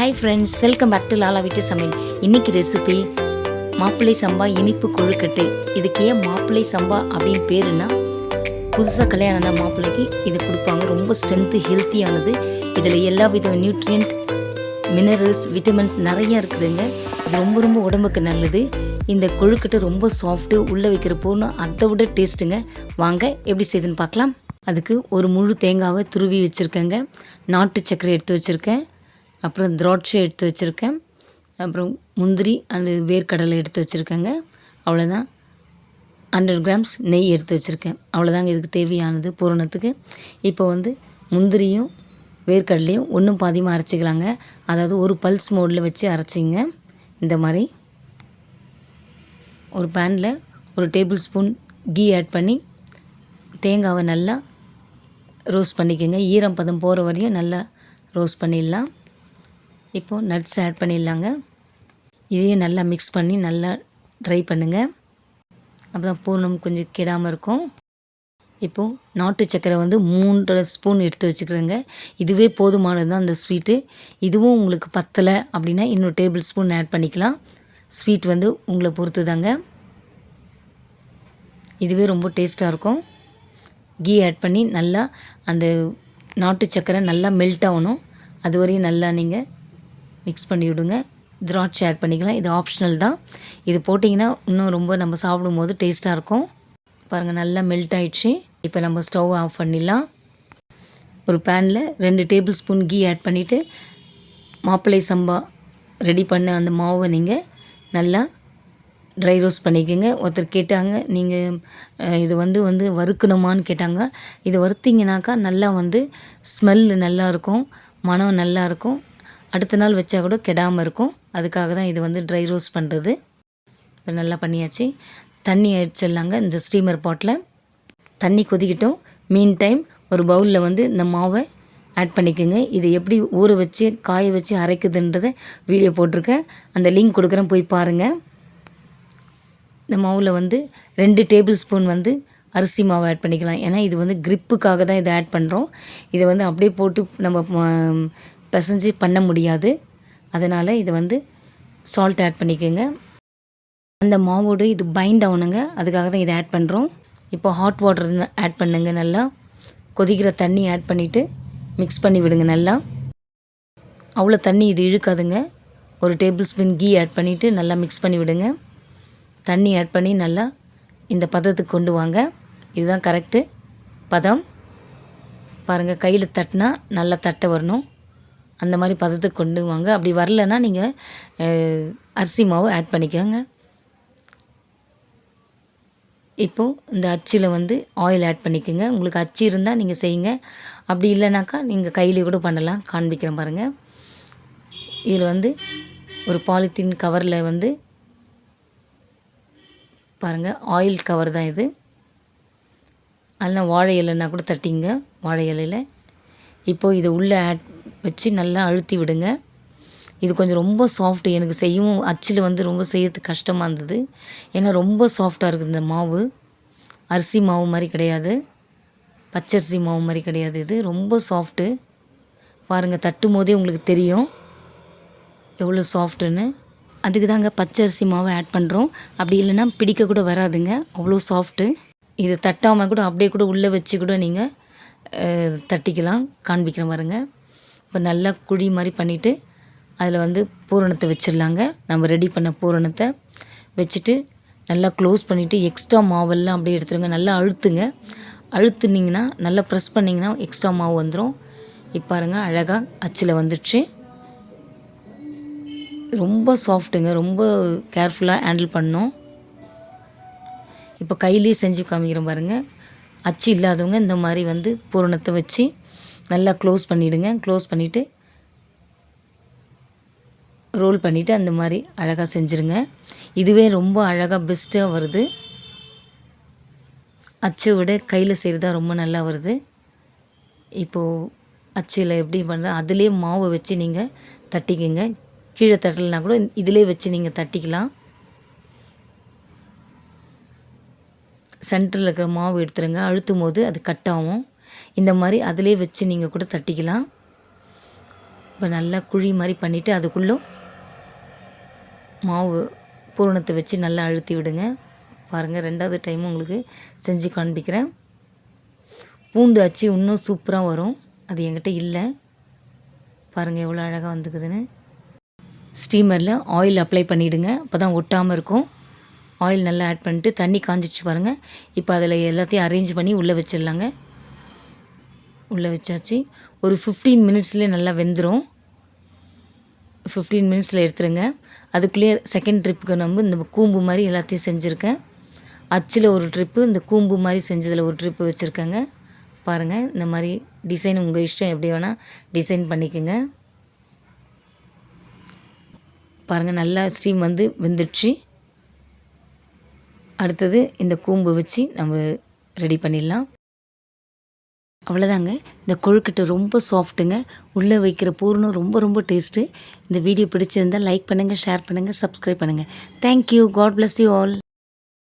Hi friends, welcome back to Lala வீட்டு சமையல். இன்றைக்கி ரெசிபி மாப்பிள்ளை சம்பா இனிப்பு கொழுக்கட்டை. இதுக்கு ஏன் மாப்பிள்ளை சம்பா அப்படின்னு பேருன்னா, புதுசாக கல்யாணம் மாப்பிள்ளைக்கு இது கொடுப்பாங்க. ரொம்ப ஸ்ட்ரென்த்து, ஹெல்த்தியானது. இதில் எல்லா வித நியூட்ரியன்ட், மினரல்ஸ், விட்டமின்ஸ் நிறையா இருக்குதுங்க. இது ரொம்ப ரொம்ப உடம்புக்கு நல்லது. இந்த கொழுக்கட்டை ரொம்ப சாஃப்ட்டு, உள்ளே வைக்கிற பொருள் அதை விட டேஸ்ட்டுங்க. வாங்க எப்படி செய்யுதுன்னு பார்க்கலாம். அதுக்கு ஒரு முழு தேங்காவை துருவி வச்சுருக்கேங்க. நாட்டு சர்க்கரை எடுத்து வச்சுருக்கேன். அப்புறம் திராட்சை எடுத்து வச்சுருக்கேன். அப்புறம் முந்திரி அந்த வேர்க்கடலை எடுத்து வச்சுருக்கேங்க. அவ்வளோதான். 100 கிராம்ஸ் நெய் எடுத்து வச்சுருக்கேன். அவ்வளோதாங்க இதுக்கு தேவையானது பூரணத்துக்கு. இப்போ முந்திரியும் வேர்க்கடலையும் ஒன்றும் பாதியமாக அரைச்சிக்கலாங்க. அதாவது ஒரு பல்ஸ் மோடில் வச்சு அரைச்சிங்க. இந்த மாதிரி ஒரு பேனில் ஒரு டேபிள் ஸ்பூன் கீ ஆட் பண்ணி தேங்காவை நல்லா ரோஸ்ட் பண்ணிக்கோங்க. ஈரம் பதம் போகிற வரையும் நல்லா ரோஸ்ட் பண்ணிடலாம். இப்போது நட்ஸ் ஆட் பண்ணிடலாங்க. இதையும் நல்லா மிக்ஸ் பண்ணி நல்லா ட்ரை பண்ணுங்கள். அப்போ தான் பூர்ணம் கொஞ்சம் கெடாமல் இருக்கும். இப்போது நாட்டு சர்க்கரை 3 ஸ்பூன் எடுத்து வச்சுக்கிறேங்க. இதுவே போதுமானது தான் அந்த ஸ்வீட்டு. இதுவும் உங்களுக்கு பத்தலை அப்படின்னா இன்னொரு டேபிள் ஸ்பூன் ஆட் பண்ணிக்கலாம். ஸ்வீட் உங்களை பொறுத்து தாங்க. இதுவே ரொம்ப டேஸ்ட்டாக இருக்கும். கீ ஆட் பண்ணி நல்லா அந்த நாட்டு சர்க்கரை நல்லா மெல்ட் ஆகணும். அது வரையும் நல்லா நீங்கள் மிக்ஸ் பண்ணி விடுங்க. திராட்சை ஆட் பண்ணிக்கலாம். இது ஆப்ஷனல் தான். இது போட்டிங்கன்னா இன்னும் ரொம்ப நம்ம சாப்பிடும்போது டேஸ்ட்டாக இருக்கும். பாருங்கள், நல்லா மெல்ட் ஆகிடுச்சு. இப்போ நம்ம ஸ்டவ் ஆஃப் பண்ணிடலாம். ஒரு பேனில் 2 டேபிள் ஸ்பூன் கீ ஆட் பண்ணிவிட்டு மாப்பிள்ளை சம்பா ரெடி பண்ண அந்த மாவை நீங்கள் நல்லா ட்ரை ரோஸ்ட் பண்ணிக்கோங்க. ஒருத்தர் கேட்டாங்க, நீங்கள் இது வறுக்கணுமான்னு கேட்டாங்க. இது வறுத்திங்கனாக்கா நல்லா ஸ்மெல்லு நல்லாயிருக்கும், மனம் நல்லாயிருக்கும். அடுத்த நாள் வச்சா கூட கெடாமல் இருக்கும். அதுக்காக தான் இது ட்ரை ரோஸ்ட் பண்ணுறது. இப்போ நல்லா பண்ணியாச்சு. தண்ணி அடிச்சிடலாங்க. இந்த ஸ்டீமர் பாட்டில் தண்ணி கொதிக்கட்டும். மீன் டைம் ஒரு பவுலில் இந்த மாவை ஆட் பண்ணிக்கோங்க. இது எப்படி ஊற வச்சு காய வச்சு அரைக்குதுன்றதை வீடியோ போட்டிருக்கேன். அந்த லிங்க் கொடுக்குறேன், போய் பாருங்கள். இந்த மாவில் 2 டேபிள் ஸ்பூன் அரிசி மாவு ஆட் பண்ணிக்கலாம். ஏன்னா இது கிரிப்புக்காக தான் இதை ஆட் பண்ணுறோம். இதை அப்படியே போட்டு நம்ம பிசைஞ்சு பண்ண முடியாது. அதனால் இது சால்ட் ஆட் பண்ணிக்கோங்க. அந்த மாவோடு இது பைண்ட் ஆகணுங்க. அதுக்காக தான் இதை ஆட் பண்ணுறோம். இப்போ ஹாட் வாட்டர் ஆட் பண்ணுங்க. நல்லா கொதிக்கிற தண்ணி ஆட் பண்ணிவிட்டு மிக்ஸ் பண்ணி விடுங்க. நல்லா அவ்வளோ தண்ணி இது இழுக்காதுங்க. ஒரு டேபிள் ஸ்பூன் கீ ஆட் பண்ணிவிட்டு நல்லா மிக்ஸ் பண்ணி விடுங்க. தண்ணி ஆட் பண்ணி நல்லா இந்த பதத்துக்கு கொண்டு வாங்க. இதுதான் கரெக்டு பதம். பாருங்கள், கையில் தட்டினா நல்லா தட்டை வரணும். அந்த மாதிரி பதத்துக்கு கொண்டு வாங்க. அப்படி வரலைன்னா நீங்கள் அரிசி மாவு ஆட் பண்ணிக்கோங்க. இப்போது இந்த அச்சில் ஆயில் ஆட் பண்ணிக்கோங்க. உங்களுக்கு அச்சு இருந்தால் நீங்கள் செய்யுங்க. அப்படி இல்லைனாக்கா நீங்கள் கையிலே கூட பண்ணலாம். காண்பிக்கிறேன் பாருங்கள். இதில் ஒரு பாலித்தீன் கவரில் பாருங்கள், ஆயில் கவர் தான் இது. அதெல்லாம் வாழை இலைன்னா கூட தட்டிங்க, வாழை இலையில். இப்போது இதை உள்ளே ஆட் வச்சு நல்லா அழுத்தி விடுங்க. இது கொஞ்சம் ரொம்ப சாஃப்ட்டு. எனக்கு செய்யவும் அச்சில் ரொம்ப செய்யறதுக்கு கஷ்டமாக இருந்தது. ஏன்னா ரொம்ப சாஃப்டாக இருக்குது இந்த மாவு. அரிசி மாவு மாதிரி கிடையாது, பச்சரிசி மாவு மாதிரி கிடையாது. இது ரொம்ப சாஃப்ட்டு. பாருங்கள், தட்டும் போதே உங்களுக்கு தெரியும் எவ்வளோ சாஃப்ட்டுன்னு. அதுக்கு தாங்க பச்சரிசி மாவை ஆட் பண்ணுறோம். அப்படி இல்லைன்னா பிடிக்க கூட வராதுங்க, அவ்வளோ சாஃப்ட்டு. இது தட்டாமல் கூட அப்படியே கூட உள்ளே வச்சு கூட நீங்கள் தட்டிக்கலாம். காண்பிக்கிறேன் பாருங்க. இப்போ நல்லா குழி மாதிரி பண்ணிவிட்டு அதில் பூரணத்தை வச்சிடலாங்க. நம்ம ரெடி பண்ண பூரணத்தை வச்சுட்டு நல்லா க்ளோஸ் பண்ணிவிட்டு எக்ஸ்ட்ரா மாவெல்லாம் அப்படியே எடுத்துருங்க. நல்லா அழுத்துங்க. அழுத்துனிங்கன்னா நல்லா ப்ரெஸ் பண்ணிங்கன்னா எக்ஸ்ட்ரா மாவு வந்துடும். இப்போ பாருங்கள், அழகாக அச்சில் வந்துடுச்சு. ரொம்ப சாஃப்ட்டுங்க. ரொம்ப கேர்ஃபுல்லாக ஹேண்டில் பண்ணணும். இப்போ கையிலேயே செஞ்சு காமிக்கிறேன் பாருங்கள். அச்சு இல்லாதவங்க இந்த மாதிரி பூரணத்தை வச்சு நல்லா க்ளோஸ் பண்ணிவிடுங்க. க்ளோஸ் பண்ணிவிட்டு ரோல் பண்ணிவிட்டு அந்த மாதிரி அழகாக செஞ்சுருங்க. இதுவே ரொம்ப அழகாக பெஸ்ட்டாக வருது. அச்சை விட கையில் செய்கிறது தான் ரொம்ப நல்லா வருது. இப்போது அச்சில் எப்படி பண்ணுற அதிலே மாவை வச்சு நீங்கள் தட்டிக்கங்க. கீழே தட்டலைனா கூட இதிலே வச்சு நீங்கள் தட்டிக்கலாம். சென்டரில் இருக்கிற மாவு எடுத்துருங்க. அழுத்தும் போது அது கட் ஆகும். இந்த மாதிரி அதிலே வச்சு நீங்கள் கூட தட்டிக்கலாம். இப்போ நல்லா குழி மாதிரி பண்ணிவிட்டு அதுக்குள்ளே மாவு பூரணத்தை வச்சு நல்லா அழுத்தி விடுங்க. பாருங்கள், 2வது டைமும் உங்களுக்கு செஞ்சு காண்பிக்கிறேன். பூண்டு அச்சு இன்னும் சூப்பராக வரும். அது என்கிட்ட இல்லை. பாருங்கள் எவ்வளோ அழகாக வந்துக்குதுன்னு. ஸ்டீமரில் ஆயில் அப்ளை பண்ணிவிடுங்க. அப்போ தான் ஒட்டாமல் இருக்கும். ஆயில் நல்லா ஆட் பண்ணிட்டு தண்ணி காஞ்சிச்சு பாருங்கள். இப்போ அதில் எல்லாத்தையும் அரேஞ்ச் பண்ணி உள்ளே வச்சிடலாங்க. உள்ளே வச்சாச்சு. ஒரு 15 மினிட்ஸ்லேயே நல்லா வெந்துடும். 15 மினிட்ஸில் எடுத்துருங்க. அதுக்குள்ளேயே செகண்ட் ட்ரிப்புக்கு நம்ம இந்த கூம்பு மாதிரி எல்லாத்தையும் செஞ்சுருக்கேன். அச்சில் ஒரு ட்ரிப்பு, இந்த கூம்பு மாதிரி செஞ்சதில் ஒரு ட்ரிப்பு வச்சுருக்கேங்க. பாருங்கள், இந்த மாதிரி டிசைன் உங்கள் இஷ்டம், எப்படி வேணால் டிசைன் பண்ணிக்கோங்க. பாருங்கள், நல்லா ஸ்டீம் வந்து வெந்துடுச்சு. அடுத்தது இந்த கூம்பு வச்சு நம்ம ரெடி பண்ணிடலாம். அவ்வளோதாங்க. இந்த கொழுக்கட்டை ரொம்ப சாஃப்ட்டுங்க. உள்ளே வைக்கிற பூரணம் ரொம்ப ரொம்ப டேஸ்ட்டு. இந்த வீடியோ பிடிச்சிருந்தால் லைக் பண்ணுங்கள், ஷேர் பண்ணுங்கள், சப்ஸ்கிரைப் பண்ணுங்கள். Thank you. God bless you all.